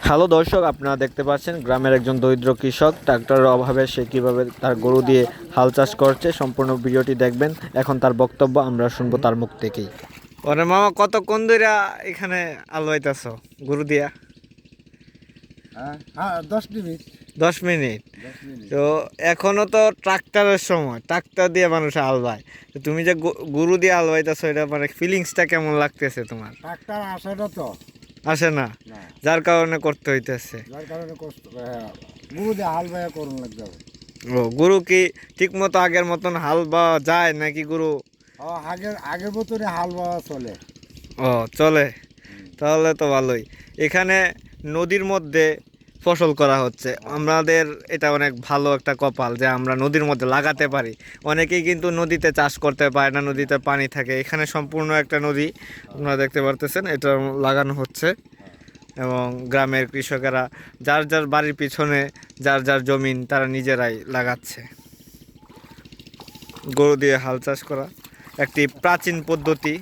Hello দর্শক, আপনারা দেখতে পাচ্ছেন গ্রামের একজন দরিদ্র কৃষক ট্রাক্টরের অভাবে সে কীভাবে তার গরু দিয়ে হাল চাষ করছে। সম্পূর্ণ ভিডিওটি দেখবেন। এখন তার বক্তব্য আমরা শুনবো তার মুখ থেকেই। ওরে মামা, কতক্ষণ ধরে এখানে হাল বাইতেছ গরু দিয়া? হ্যাঁ 10 মিনিট। 10 মিনিট। তো এখনো তো ট্রাক্টরের সময়, ট্রাক্টর দিয়ে মানুষ হাল বায়। তো তুমি যে গরু দিয়ে হাল বাইতেছো, এটা মানে ফিলিংসটা কেমন লাগতেছে তোমার? ট্রাক্টর আসে না তো। আসে না, না, যার কারণে করতে হইতেছে। যার কারণে কষ্ট। গরু দিয়ে হাল বাইয়া করুন লাগবে। ও, গরু কি ঠিক মতো আগের মতন হাল বাওয়া যায় নাকি গরু? আগের মতনে হাল বাওয়া চলে। ও, চলে। তাহলে তো ভালোই। এখানে নদীর মধ্যে ফসল করা হচ্ছে। আমাদের এটা অনেক ভালো একটা কপাল যে আমরা নদীর মধ্যে লাগাতে পারি। অনেকেই কিন্তু নদীতে চাষ করতে পারে না, নদীতে পানি থাকে। এখানে সম্পূর্ণ একটা নদী আপনারা দেখতে পারতেছেন, এটা লাগানো হচ্ছে। এবং গ্রামের কৃষকেরা যার যার বাড়ির পিছনে যার যার জমিন তারা নিজেরাই লাগাচ্ছে। গরু দিয়ে হাল চাষ করা একটি প্রাচীন পদ্ধতি।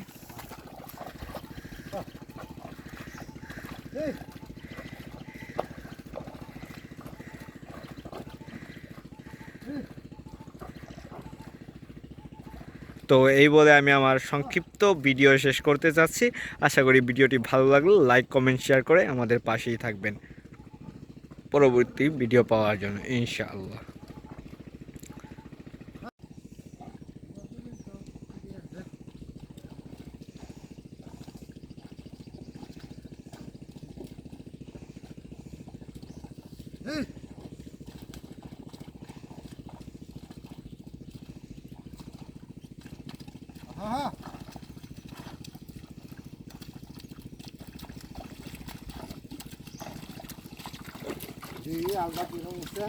তো এই বলে আমি আমার সংক্ষিপ্ত ভিডিও শেষ করতে চাচ্ছি। আশা করি ভিডিওটি ভালো লাগলো। লাইক, কমেন্ট, শেয়ার করে আমাদের পাশেই থাকবেন পরবর্তী ভিডিও পাওয়ার জন্য, ইনশাআল্লাহ। হ্যাঁ, আলগা কিরকম হচ্ছে।